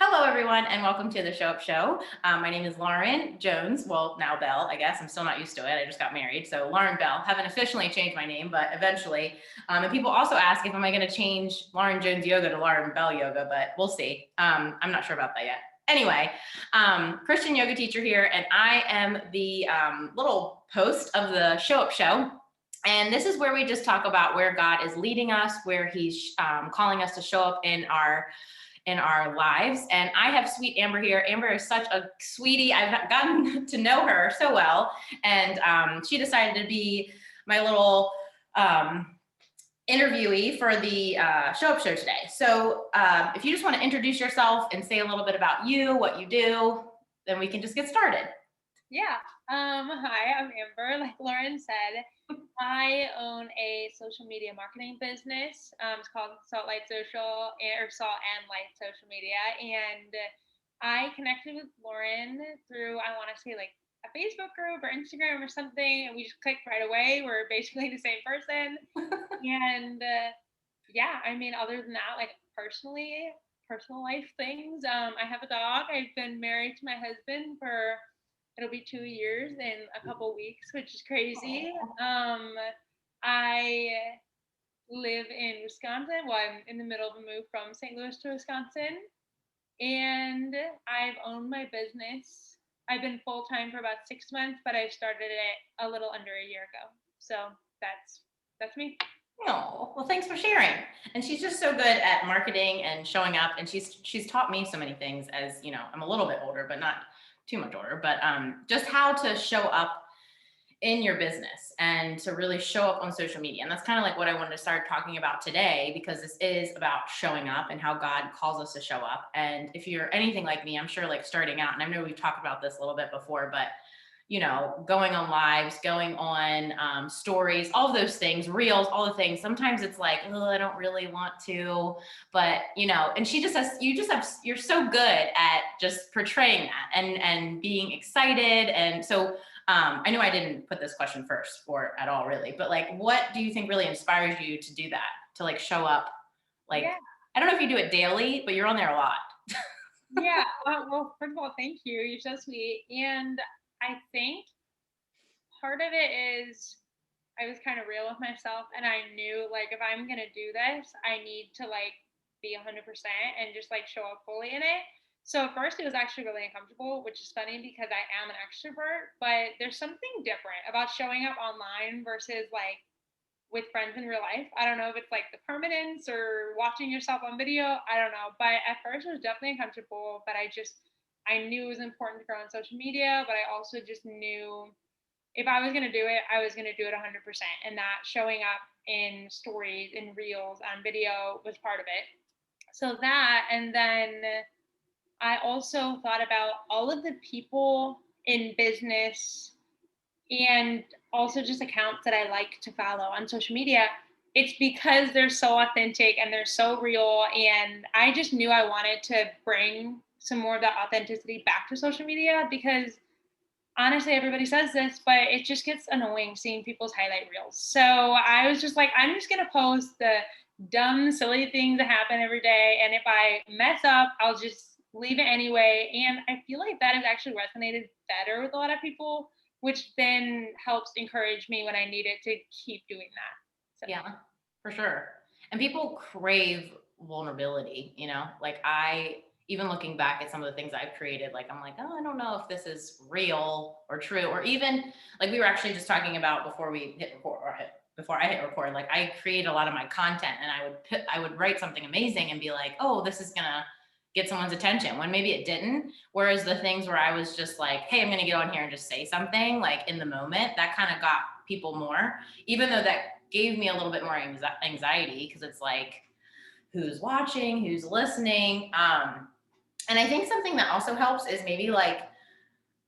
Hello, everyone, and welcome to the Show Up Show. My name is Lauren Jones. Well, now Bell, I guess. I'm still not used to it. I just got married. So Lauren Bell. Haven't officially changed my name, but eventually. And people also ask if am I going to change Lauren Jones Yoga to Lauren Bell Yoga, but we'll see. I'm not sure about that yet. Anyway, Christian yoga teacher here, and I am the little host of the Show Up Show. And this is where we just talk about where God is leading us, where He's calling us to show up in our lives. And I have sweet Amber here. Amber is such a sweetie. I've gotten to know her so well. And she decided to be my little interviewee for the Show Up Show today. So if you just want to introduce yourself and say a little bit about you, what you do, then we can just get started. Yeah. Hi, I'm Amber. Like Lauren said, I own a social media marketing business. It's called Salt Light Social or Salt and Light Social Media. And I connected with Lauren through, I want to say like a Facebook group or Instagram or something. And we just clicked right away. We're basically the same person. And yeah, I mean, other than that, like personal life things. I have a dog. I've been married to my husband for it'll be 2 years in a couple weeks, which is crazy. I live in Wisconsin. Well, I'm in the middle of a move from St. Louis to Wisconsin, and I've owned my business. I've been full time for about 6 months, but I started it a little under a year ago. So that's me. Oh, well, thanks for sharing. And she's just so good at marketing and showing up. And she's taught me so many things. As you know, I'm a little bit older, but not too much older. But just how to show up in your business and to really show up on social media. And that's kind of like what I wanted to start talking about today, because this is about showing up and how God calls us to show up. And if you're anything like me, I'm sure like starting out, and I know we've talked about this a little bit before, but going on lives, going on stories, all of those things, reels, all the things. Sometimes it's like, oh, I don't really want to, but and you're so good at just portraying that and being excited. And so I know I didn't put this question first for at all really, but like, what do you think really inspires you to do that? To like show up, like, yeah. I don't know if you do it daily, but you're on there a lot. Yeah. Well, first of all, thank you. You're so sweet. And I think part of it is I was kind of real with myself, and I knew like if I'm gonna do this, I need to like be 100% and just like show up fully in it. So at first it was actually really uncomfortable, which is funny because I am an extrovert, but there's something different about showing up online versus like with friends in real life. I don't know if it's like the permanence or watching yourself on video. I don't know. But at first it was definitely uncomfortable, but I knew it was important to grow on social media, but I also just knew if I was going to do it, I was going to do it 100%. And that showing up in stories, in reels, on video was part of it. So that, and then I also thought about all of the people in business and also just accounts that I like to follow on social media. It's because they're so authentic and they're so real. And I just knew I wanted to bring some more of that authenticity back to social media because honestly, everybody says this, but it just gets annoying seeing people's highlight reels. So I was just like, I'm just going to post the dumb, silly things that happen every day. And if I mess up, I'll just leave it anyway. And I feel like that has actually resonated better with a lot of people, which then helps encourage me when I need it to keep doing that. So. Yeah, for sure. And people crave vulnerability, like even looking back at some of the things I've created, like, I'm like, oh, I don't know if this is real or true, or even like we were actually just talking about before we hit record before I hit record, like I create a lot of my content and I would write something amazing and be like, oh, this is gonna get someone's attention, when maybe it didn't. Whereas the things where I was just like, hey, I'm going to get on here and just say something like in the moment, that kind of got people more, even though that gave me a little bit more anxiety because it's like, who's watching, who's listening. And I think something that also helps is maybe like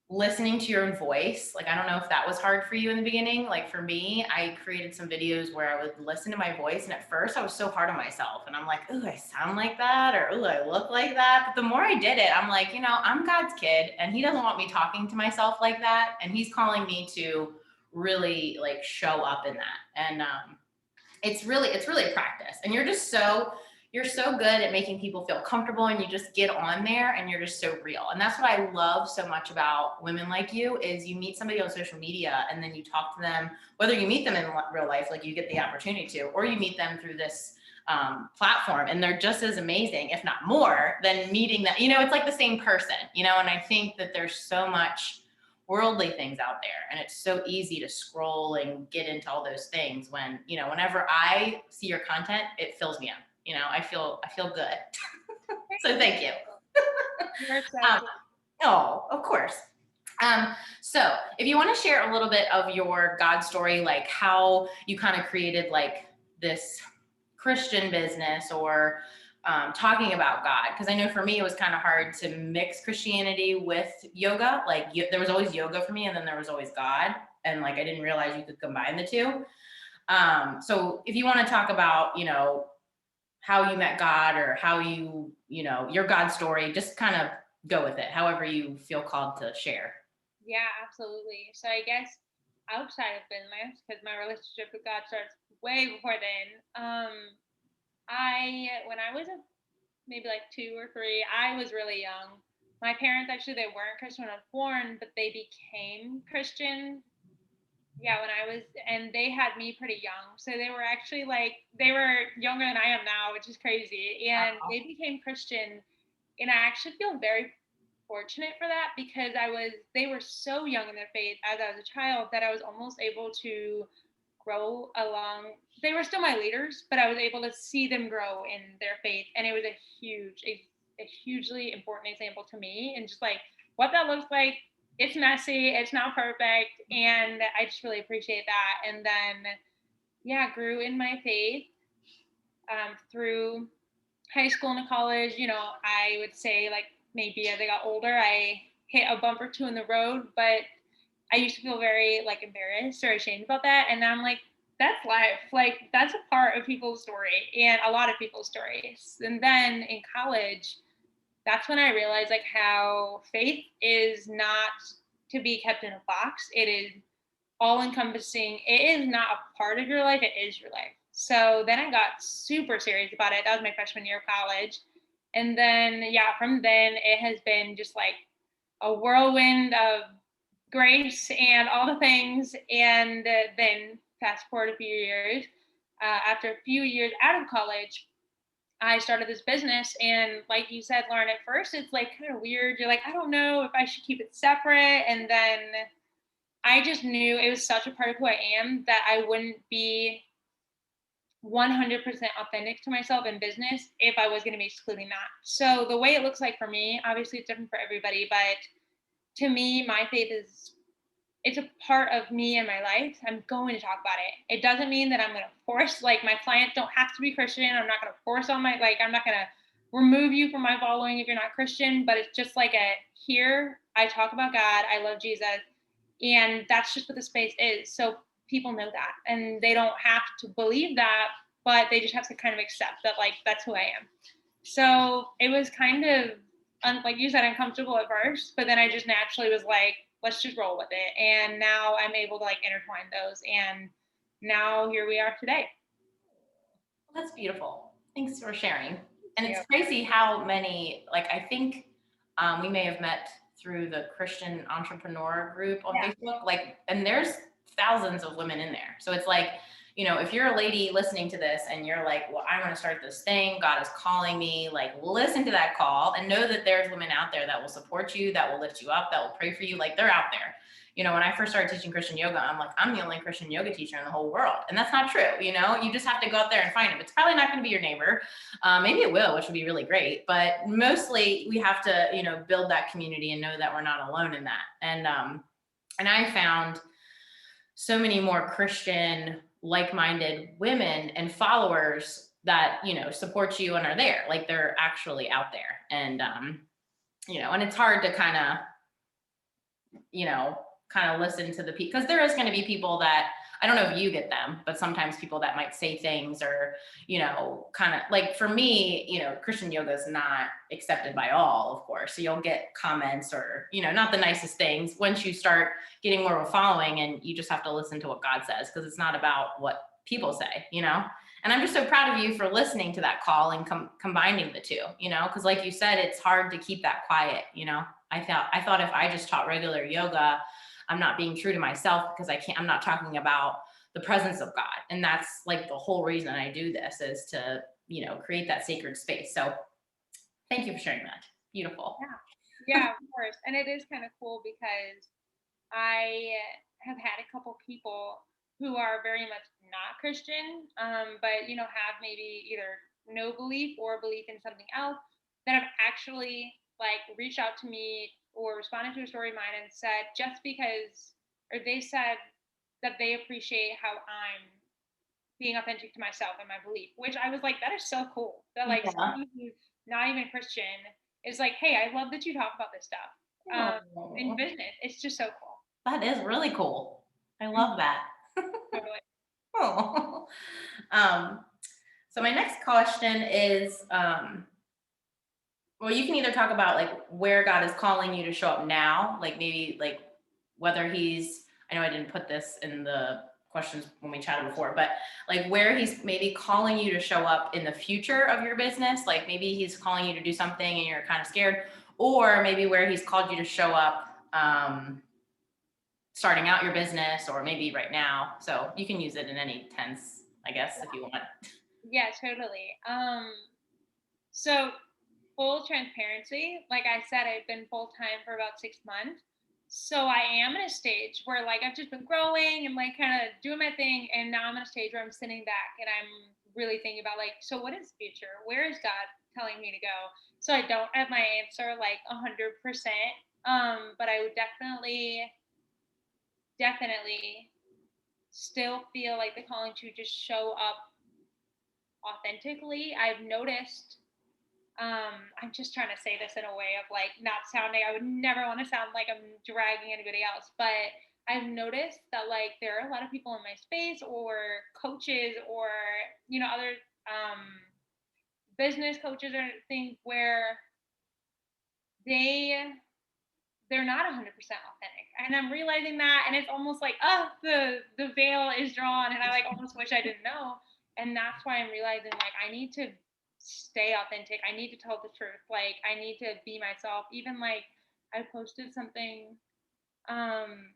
listening to your own voice. Like, I don't know if that was hard for you in the beginning. Like for me, I created some videos where I would listen to my voice. And at first I was so hard on myself and I'm like, oh, I sound like that, or oh, I look like that. But the more I did it, I'm like, I'm God's kid and he doesn't want me talking to myself like that. And he's calling me to really like show up in that. And it's really a practice. And you're just so you're so good at making people feel comfortable, and you just get on there and you're just so real. And that's what I love so much about women like you, is you meet somebody on social media and then you talk to them, whether you meet them in real life, like you get the opportunity to, or you meet them through this platform, and they're just as amazing, if not more, than meeting that, it's like the same person, and I think that there's so much worldly things out there, and it's so easy to scroll and get into all those things when, whenever I see your content, it fills me up. I feel good. So thank you. You're so um, sweet. oh, of course. So if you want to share a little bit of your God story, like how you kind of created like this Christian business, or talking about God, because I know for me it was kind of hard to mix Christianity with yoga. Like there was always yoga for me, and then there was always God, and like I didn't realize you could combine the two. So if you want to talk about, how you met God, or how your God story, just kind of go with it, however you feel called to share. Yeah, absolutely. So I guess outside of business, because my relationship with God starts way before then. When I was maybe like 2 or 3, I was really young. My parents actually, they weren't Christian when I was born, but they became Christian. Yeah, when I was, and they had me pretty young. So they were actually like, they were younger than I am now, which is crazy. And they became Christian. And I actually feel very fortunate for that, because they were so young in their faith as I was a child, that I was almost able to grow along. They were still my leaders, but I was able to see them grow in their faith. And it was a hugely important example to me, and just like what that looks like. It's messy, it's not perfect, and I just really appreciate that. And then, yeah, grew in my faith through high school and college. I would say, like, maybe as I got older, I hit a bump or two in the road, but I used to feel very like embarrassed or ashamed about that. And now I'm like, that's life. Like, that's a part of people's story, and a lot of people's stories. And then in college, that's when I realized like how faith is not to be kept in a box. It is all encompassing. It is not a part of your life, it is your life. So then I got super serious about it. That was my freshman year of college. And then, yeah, from then it has been just like a whirlwind of grace and all the things. And then fast forward a few years, after a few years out of college, I started this business. And like you said, Lauren, at first it's like kind of weird. You're like, I don't know if I should keep it separate. And then I just knew it was such a part of who I am that I wouldn't be 100% authentic to myself in business if I was going to be excluding that. So the way it looks like for me, obviously it's different for everybody, but to me, my faith is, it's a part of me and my life. I'm going to talk about it. It doesn't mean that I'm going to force, like, my clients don't have to be Christian. I'm not going to force on I'm not going to remove you from my following if you're not Christian, but it's just like here, I talk about God. I love Jesus. And that's just what the space is. So people know that, and they don't have to believe that, but they just have to kind of accept that, like, that's who I am. So it was kind of, like you said, uncomfortable at first, but then I just naturally was like, let's just roll with it. And now I'm able to like intertwine those. And now here we are today. Well, that's beautiful. Thanks for sharing. And Yeah. it's crazy how many, like, I think we may have met through the Christian entrepreneur group on Yeah. Facebook. Like, and there's thousands of women in there. So it's like, if you're a lady listening to this and you're like, well, I'm going to start this thing, God is calling me, like, listen to that call and know that there's women out there that will support you, that will lift you up, that will pray for you. Like, they're out there. When I first started teaching Christian yoga, I'm like, I'm the only Christian yoga teacher in the whole world. And that's not true. You just have to go out there and find them. It's probably not going to be your neighbor. Maybe it will, which would be really great. But mostly we have to, build that community and know that we're not alone in that. And I found so many more Christian, like-minded women and followers that, support you and are there. Like, they're actually out there. And, and it's hard to kind of listen to the people, because there is going to be people that, I don't know if you get them, but sometimes people that might say things, or, kind of like, for me, Christian yoga is not accepted by all, of course. So you'll get comments, or, not the nicest things once you start getting more of a following, and you just have to listen to what God says, because it's not about what people say, And I'm just so proud of you for listening to that call and combining the two, because like you said, it's hard to keep that quiet. I thought if I just taught regular yoga, I'm not being true to myself because I'm not talking about the presence of God. And that's like the whole reason I do this is to, create that sacred space. So thank you for sharing that. Beautiful. Yeah. Yeah, of course. And it is kind of cool because I have had a couple people who are very much not Christian, but have maybe either no belief or belief in something else that have actually like reached out to me or responded to a story of mine and said just because, or they said that they appreciate how I'm being authentic to myself and my belief, which I was like, that is so cool. That like Yeah. someone who's not even Christian is like, hey, I love that you talk about this stuff in Oh, business. It's just so cool. that is really cool. I Mhm. love that. Totally. Oh. Um, so my next question is, well, you can either talk about like where God is calling you to show up now, like maybe like whether I know I didn't put this in the questions when we chatted before, but like where he's maybe calling you to show up in the future of your business, like maybe he's calling you to do something and you're kind of scared, or maybe where he's called you to show up, starting out your business, or maybe right now. So you can use it in any tense, I guess, if you want. Yeah, totally. So full transparency, like I said, I've been full time for about 6 months. So I am in a stage where like I've just been growing and like kind of doing my thing. And now I'm in a stage where I'm sitting back and I'm really thinking about like, so what is future? Where is God telling me to go? So I don't have my answer like 100%. But I would definitely still feel like the calling to just show up authentically. I've noticed I'm just trying to say this in a way of like not sounding, I would never want to sound like I'm dragging anybody else, but I've noticed that like there are a lot of people in my space or coaches or other business coaches or things where they they're not 100% authentic, and I'm realizing that, and it's almost like, oh, the veil is drawn, and I like almost wish I didn't know. And that's why I'm realizing like I need to stay authentic, I need to tell the truth, like I need to be myself. Even like I posted something um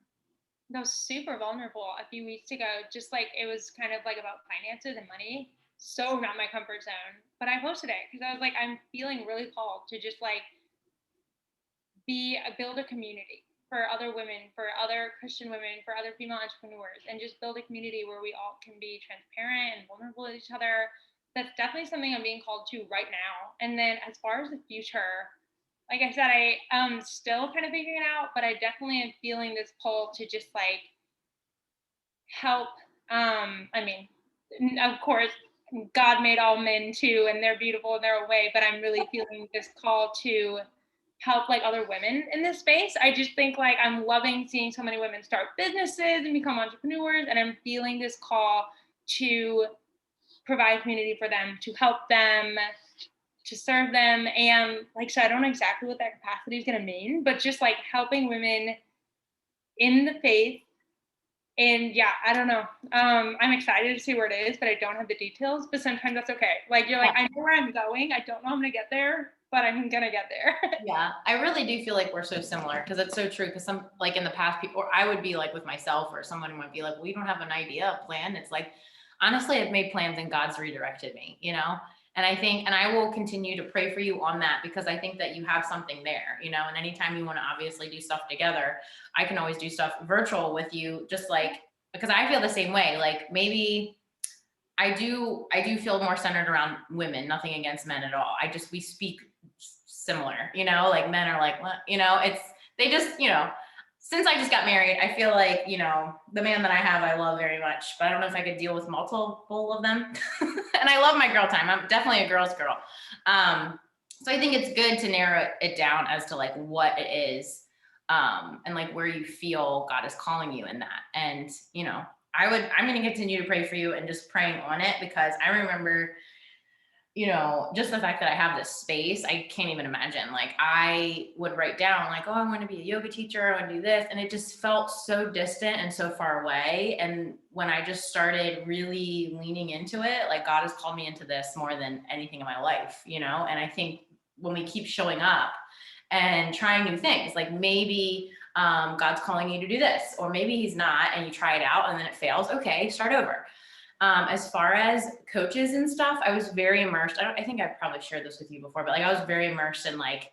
that was super vulnerable a few weeks ago, just like it was kind of like about finances and money, so not my comfort zone, but I posted it because I was like, I'm feeling really called to just like build a community for other women, for other Christian women, for other female entrepreneurs, and just build a community where we all can be transparent and vulnerable with each other. That's definitely something I'm being called to right now. And then as far as the future, like I said, I am still kind of figuring it out, but I definitely am feeling this pull to just like help. I mean, of course, God made all men too, and they're beautiful in their own way. But I'm really feeling this call to help like other women in this space. I just think like I'm loving seeing so many women start businesses and become entrepreneurs, and I'm feeling this call to provide community for them, to help them, to serve them. And like so I don't know exactly what that capacity is gonna mean, but just like helping women in the faith. And yeah, I don't know. I'm excited to see where it is, but I don't have the details. But sometimes that's okay. Like you're like, I know where I'm going. I don't know how I'm gonna get there, but I'm gonna get there. Yeah, I really do feel like we're so similar because it's so true. Because some, like in the past, people, or I would be like with myself, or someone might be like, "We don't have an idea, a plan." It's like, honestly, I've made plans and God's redirected me. And I think, and I will continue to pray for you on that because I think that you have something there. And anytime you want to obviously do stuff together, I can always do stuff virtual with you, just like because I feel the same way. Like maybe I do feel more centered around women, nothing against men at all. We speak similar, like men are like, what, it's, they just, since I just got married, I feel like, the man that I have, I love very much, but I don't know if I could deal with multiple of them. And I love my girl time. I'm definitely a girl's girl. So I think it's good to narrow it down as to like what it is, and like where you feel God is calling you in that. And I'm going to continue to pray for you and just praying on it because I remember just the fact that I have this space, I can't even imagine. Like I would write down like, oh, I want to be a yoga teacher, I want to do this. And it just felt so distant and so far away. And when I just started really leaning into it, like God has called me into this more than anything in my life, And I think when we keep showing up and trying new things, like maybe God's calling you to do this, or maybe he's not, and you try it out and then it fails. Okay, start over. As far as coaches and stuff, I was very immersed. I think I've probably shared this with you before, but like I was very immersed in like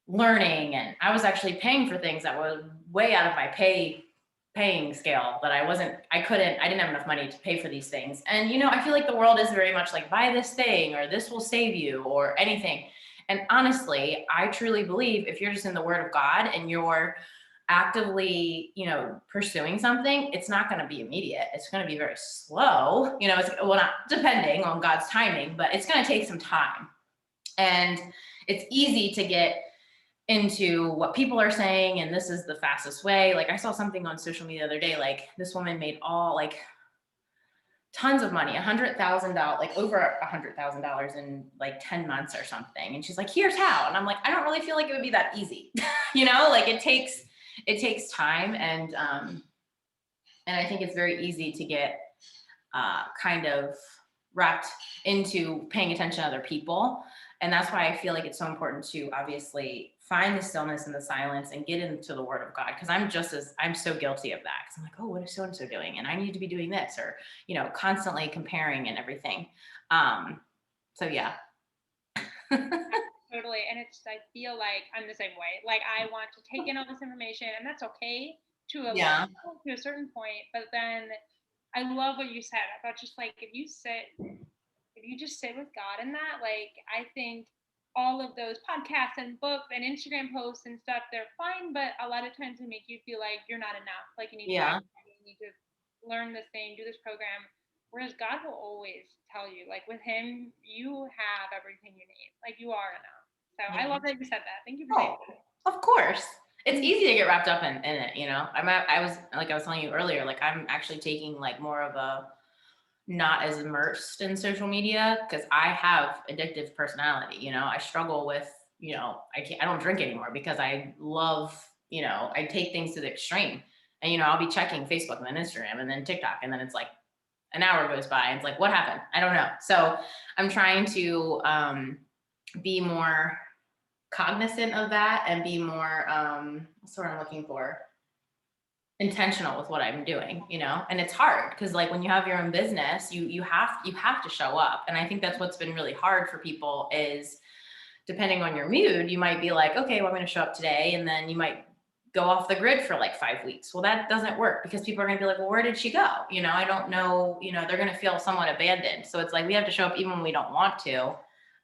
learning, and I was actually paying for things that were way out of my paying scale that I didn't have enough money to pay for these things. And I feel like the world is very much like buy this thing or this will save you or anything. And honestly, I truly believe if you're just in the word of God and you're actively, pursuing something, it's not going to be immediate. It's going to be very slow. It's well, not depending on God's timing, but it's going to take some time. And it's easy to get into what people are saying, and this is the fastest way. Like I saw something on social media the other day, like this woman made all like tons of money, $100,000, like over $100,000 in like 10 months or something. And she's like, here's how. And I'm like, I don't really feel like it would be that easy. Like it takes time. And I think it's very easy to get kind of wrapped into paying attention to other people. And that's why I feel like it's so important to obviously find the stillness and the silence and get into the word of God. Cause I'm so guilty of that. Cause I'm like, oh, what is so-and-so doing? And I need to be doing this, or, constantly comparing and everything. So yeah. Totally. And I feel like I'm the same way. Like I want to take in all this information, and that's okay to a Yeah. level, to a certain point. But then I love what you said about just like if you just sit with God in that, like I think all of those podcasts and books and Instagram posts and stuff, they're fine, but a lot of times they make you feel like you're not enough. Like you need to Yeah. you need to learn this thing, do this program. Whereas God will always tell you, like with him, you have everything you need. Like you are enough. So I Yeah. love that you said that. Thank you for saying Oh, of course. It's that. easy to get wrapped up in it. I was, like I was telling you earlier, like I'm actually taking like more of a not as immersed in social media because I have addictive personality. I struggle with, I don't drink anymore because I love, I take things to the extreme. And, I'll be checking Facebook and then Instagram and then TikTok. And then it's like an hour goes by and it's like, what happened? I don't know. So I'm trying to be more cognizant of that and be more, what's the word I'm looking for? Intentional with what I'm doing, and it's hard because like when you have your own business, you have to show up. And I think that's what's been really hard for people is depending on your mood, you might be like, okay, well, I'm going to show up today. And then you might go off the grid for like 5 weeks. Well, that doesn't work because people are going to be like, well, where did she go? I don't know, they're going to feel somewhat abandoned. So it's like, we have to show up even when we don't want to.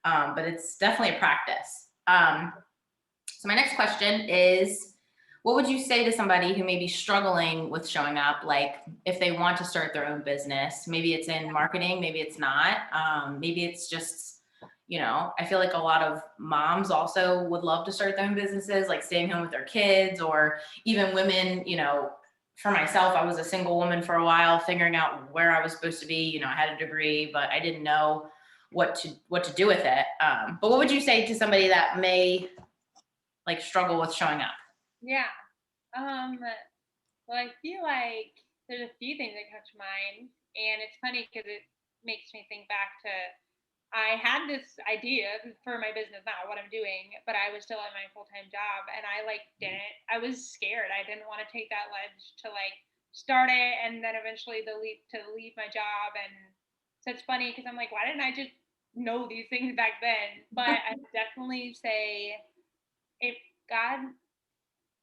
But it's definitely a practice. So my next question is, what would you say to somebody who may be struggling with showing up? Like if they want to start their own business, maybe it's in marketing, maybe it's not. Maybe it's just, I feel like a lot of moms also would love to start their own businesses, like staying home with their kids, or even women, for myself, I was a single woman for a while, figuring out where I was supposed to be. I had a degree, but I didn't know what to do with it. But what would you say to somebody that may like struggle with showing up? Yeah. Well, I feel like there's a few things that come to mind, and it's funny because it makes me think back to I had this idea for my business now, what I'm doing, but I was still at my full time job, and I like didn't. I was scared. I didn't want to take that ledge to like start it, and then eventually the leap to leave my job. And so it's funny because I'm like, why didn't I just know these things back then? But I definitely say if God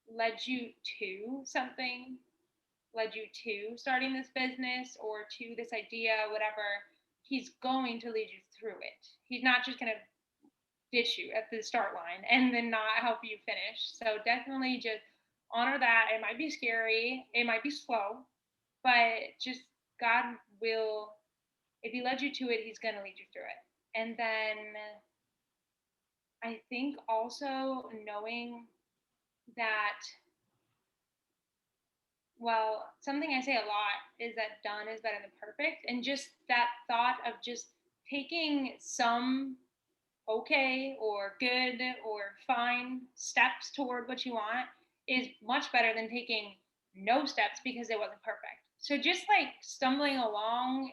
led you to something, led you to starting this business or to this idea, whatever, he's going to lead you through it. He's not just going to ditch you at the start line and then not help you finish. So definitely just honor that. It might be scary, it might be slow, but just God will, if he led you to it, he's going to lead you through it. And then I think also knowing that, something I say a lot is that done is better than perfect. And just that thought of just taking some okay or good or fine steps toward what you want is much better than taking no steps because it wasn't perfect. So just like stumbling along,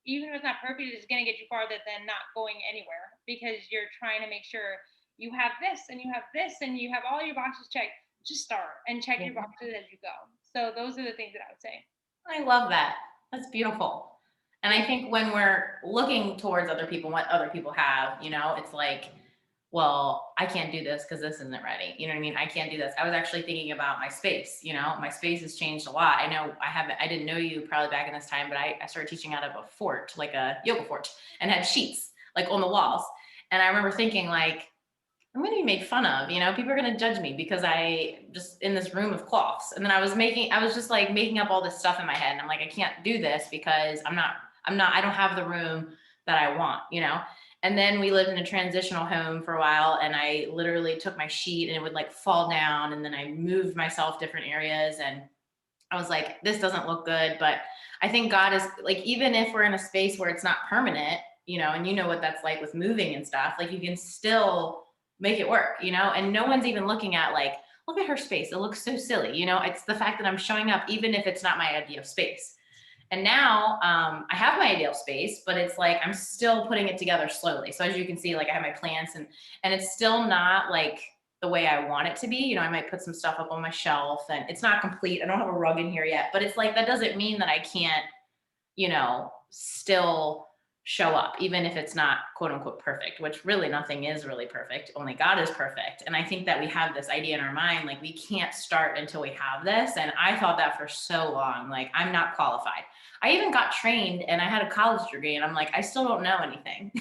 even if it's not perfect, it's going to get you farther than not going anywhere because you're trying to make sure you have this and you have this and you have all your boxes checked. Just start and check your boxes as you go. So those are the things that I would say. I love that. That's beautiful. And I think when we're looking towards other people, what other people have, it's like, well, I can't do this because this isn't ready. You know what I mean? I can't do this. I was actually thinking about my space. My space has changed a lot. I know I didn't know you probably back in this time, but I started teaching out of a fort, like a yoga fort, and had sheets like on the walls. And I remember thinking, like, I'm going to be made fun of, people are going to judge me because I just in this room of cloths. And then I was just like making up all this stuff in my head. And I'm like, I can't do this because I don't have the room that I want. And then we lived in a transitional home for a while, and I literally took my sheet and it would like fall down. And then I moved myself different areas, and I was like, this doesn't look good. But I think God is like, even if we're in a space where it's not permanent, and you know what that's like with moving and stuff, like you can still make it work, and no one's even looking at like, look at her space. It looks so silly. It's the fact that I'm showing up, even if it's not my idea of space. And now I have my ideal space, but it's like I'm still putting it together slowly. So as you can see, like I have my plants, and it's still not like the way I want it to be. I might put some stuff up on my shelf, and it's not complete. I don't have a rug in here yet, but it's like that doesn't mean that I can't, still show up, even if it's not quote unquote perfect, which really nothing is really perfect. Only God is perfect. And I think that we have this idea in our mind, like we can't start until we have this. And I thought that for so long, like I'm not qualified. I even got trained and I had a college degree, and I'm like, I still don't know anything.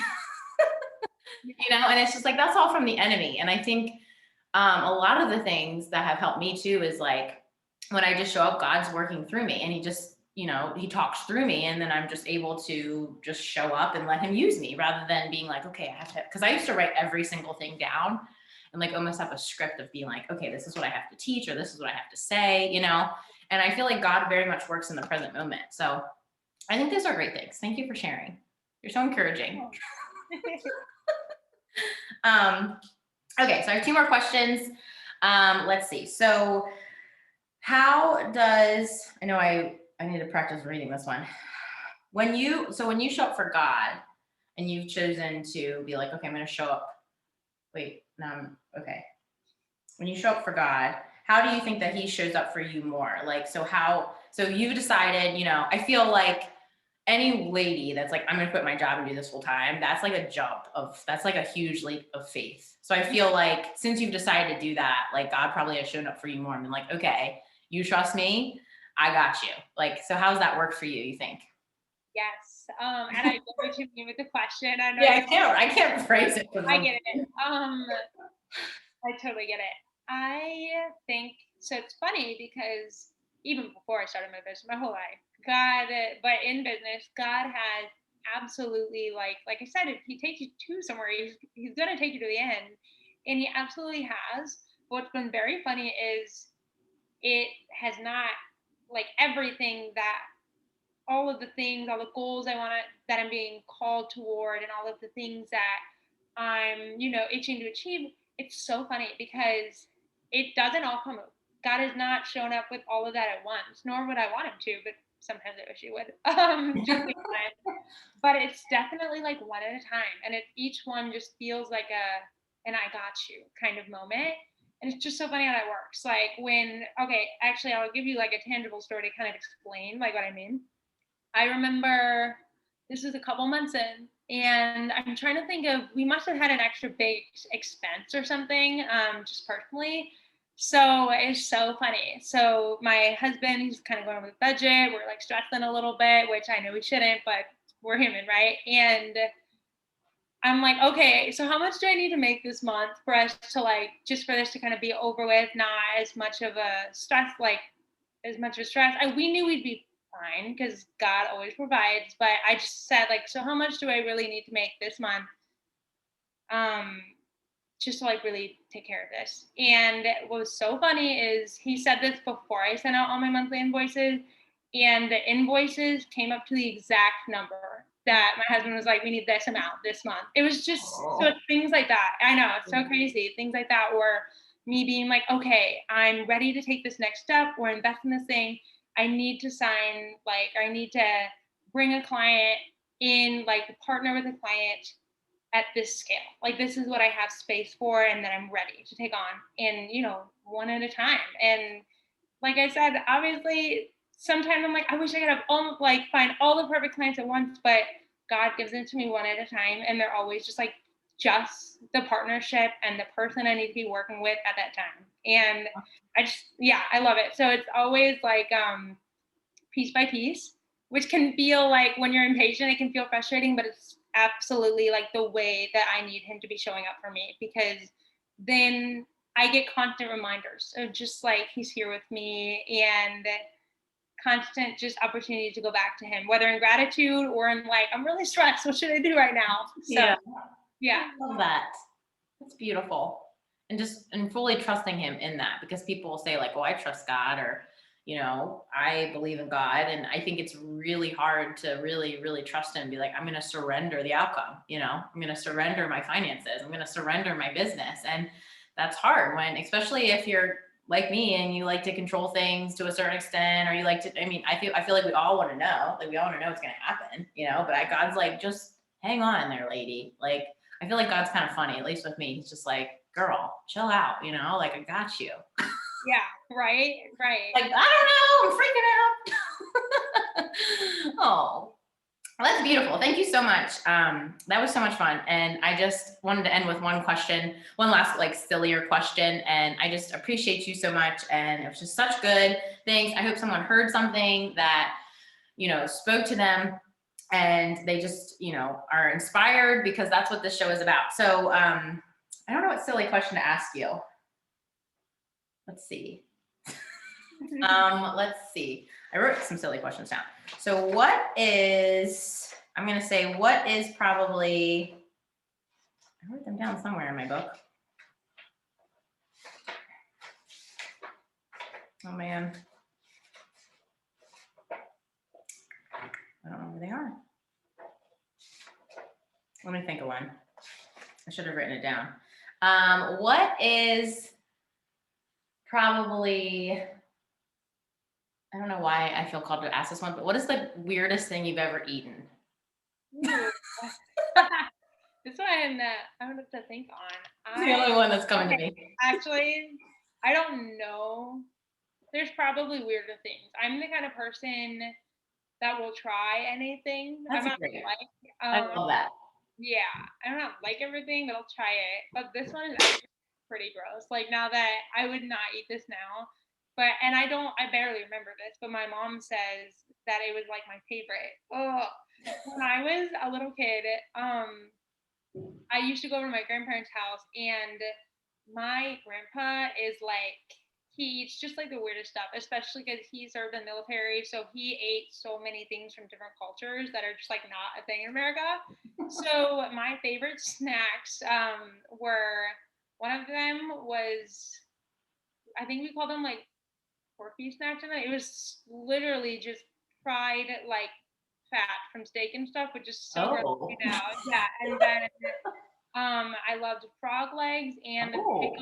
And it's just like, that's all from the enemy. And I think a lot of the things that have helped me too is like when I just show up, God's working through me, and he just, he talks through me, and then I'm just able to just show up and let him use me rather than being like, okay, I have to, because I used to write every single thing down and like almost have a script of being like, okay, this is what I have to teach, or this is what I have to say, and I feel like God very much works in the present moment. So I think these are great things. Thank you for sharing. You're so encouraging. Okay, so I have two more questions. Let's see. So how does, I know I need to practice reading this one. When you show up for God and you've chosen to be like, okay, I'm going to show up. Wait, no, okay. When you show up for God, how do you think that he shows up for you more? Like, so you've decided, I feel like any lady that's like, I'm going to quit my job and do this full time, that's like that's like a huge leap of faith. So I feel like since you've decided to do that, like God probably has shown up for you more and been like, okay, you trust me, I got you. Like, so how's that work for you, you think? Yes. And I get what you mean with the question. I know. Yeah, I can't phrase it. I get it. I totally get it. I think so. It's funny because even before I started my business, my whole life, God, but in business, God has absolutely like I said, if He takes you to somewhere, He's going to take you to the end, and He absolutely has. What's been very funny is it has not like everything that all of the things, all the goals I want to that I'm being called toward, and all of the things that I'm, itching to achieve. It's so funny because it doesn't all come. God has not shown up with all of that at once, nor would I want him to, but sometimes I wish he would. Just be honest. But it's definitely like one at a time, and each one just feels like an "I got you" kind of moment. And it's just so funny how that works. Like okay, actually, I'll give you like a tangible story to kind of explain like what I mean. I remember this was a couple months in, and I'm trying to think of, we must have had an extra big expense or something, just personally. So it's so funny. So my husband, he's kind of going over the budget. We're like stressing a little bit, which I know we shouldn't, but we're human, right? And I'm like, okay, so how much do I need to make this month for us to like, just for this to kind of be over with, not as much of a stress, like as much of a stress. We knew we'd be fine because God always provides, but I just said like, so how much do I really need to make this month? Just to like really take care of this. And what was so funny is he said this before I sent out all my monthly invoices, and the invoices came up to the exact number that my husband was like, we need this amount this month. It was just so Oh. things like that. I know it's so crazy. Things like that, or me being like, okay, I'm ready to take this next step or invest in this thing. I need to sign, like, I need to bring a client in, like, partner with a client at this scale. Like, this is what I have space for, and then I'm ready to take on, and one at a time. And like I said, obviously, sometimes I'm like, I wish I could have all, like, find all the perfect clients at once, but God gives it to me one at a time, and they're always just the partnership and the person I need to be working with at that time. And yeah, I love it. So it's always like piece by piece, which can feel like, when you're impatient, it can feel frustrating, but it's absolutely like the way that I need him to be showing up for me, because then I get constant reminders of just like he's here with me, and constant just opportunity to go back to him, whether in gratitude or in like, I'm really stressed. What should I do right now? So Yeah. yeah. I love that. That's beautiful. And fully trusting him in that, because people will say like, "Oh, I trust God," or, "I believe in God." And I think it's really hard to really, really trust him and be like, "I'm going to surrender the outcome. I'm going to surrender my finances. I'm going to surrender my business." And that's hard when, especially if you're like me and you like to control things to a certain extent, or you like to, I feel like we all want to know, like we all want to know what's going to happen, but God's like, just hang on there, lady. Like, I feel like God's kind of funny, at least with me. He's just like, girl, chill out, like I got you. Yeah. Right. Like, I don't know, I'm freaking out. Oh, well, that's beautiful. Thank you so much. That was so much fun. And I just wanted to end with one question, one last like sillier question. And I just appreciate you so much. And it was just such good things. I hope someone heard something that, spoke to them, and they just, are inspired, because that's what this show is about. So I don't know what silly question to ask you. Let's see. Let's see. I wrote some silly questions down. So I'm going to say, what is probably, I wrote them down somewhere in my book. Oh man. I don't know where they are. Let me think of one. I should have written it down. What is probably, I don't know why I feel called to ask this one, but what is the weirdest thing you've ever eaten? Ooh. This one I would have to think on. It's the only one that's coming to me. Actually, I don't know. There's probably weirder things. I'm the kind of person that will try anything. That's I'm not great. like, I love that. yeah, I don't like everything, but I'll try it. But this one is actually pretty gross. Like, now that I would not eat this now, and I barely remember this, but my mom says that it was like my favorite. Oh, when I was a little kid, I used to go over to my grandparents' house, and my grandpa is like, he eats just like the weirdest stuff, especially because he served in the military. So he ate so many things from different cultures that are just like not a thing in America. So my favorite snacks were, one of them was, I think we called them like porky snacks. And it was literally just fried like fat from steak and stuff, which is so gross, Oh. Yeah, and then I loved frog legs and Oh.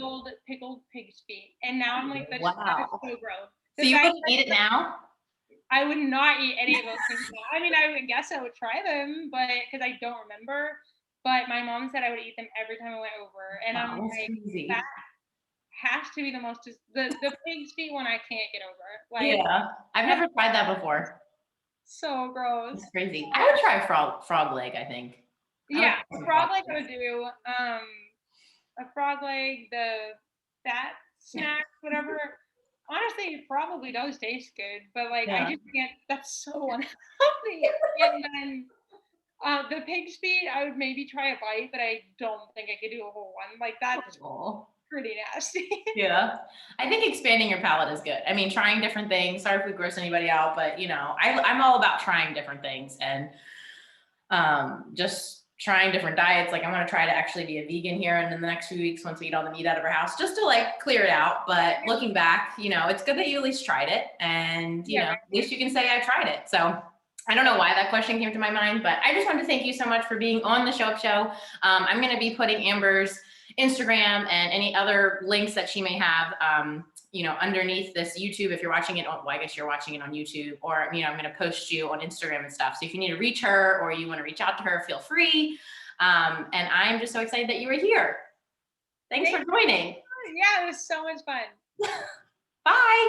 pickled pig's feet. And now I'm like, that is Wow. so gross. So The you fact wouldn't eat it now? I would not eat any of those things now. I mean, I would guess I would try them, but because I don't remember. But my mom said I would eat them every time I went over, and I'm Wow, that's like, crazy. that has to be the most the pig's feet one I can't get over. Like, Yeah, I've that's never tried that before. so gross. It's crazy. I would try frog leg, I think. I would Yeah, try a some frog frog leg I legs. would do. A frog leg, the fat snacks, whatever. Honestly, it probably does taste good, but like, I Yeah. just can't. That's so unhealthy. And then the pig's feet, I would maybe try a bite, but I don't think I could do a whole one. Like, that's Oh. pretty nasty. Yeah. I think expanding your palate is good. I mean, trying different things. Sorry if we gross anybody out, but I'm all about trying different things, and just trying different diets. Like, I'm going to try to actually be a vegan here and in the next few weeks, once we eat all the meat out of our house, just to like clear it out. But looking back, it's good that you at least tried it, and Yeah, at least you can say I tried it. So I don't know why that question came to my mind, but I just wanted to thank you so much for being on the Show Up Show. I'm going to be putting Amber's Instagram and any other links that she may have, underneath this YouTube. If you're watching it on, well, I guess you're watching it on YouTube, or, I'm going to post you on Instagram and stuff. So if you need to reach her or you want to reach out to her, feel free. And I'm just so excited that you were here. Thanks for joining. Yeah, it was so much fun. Bye.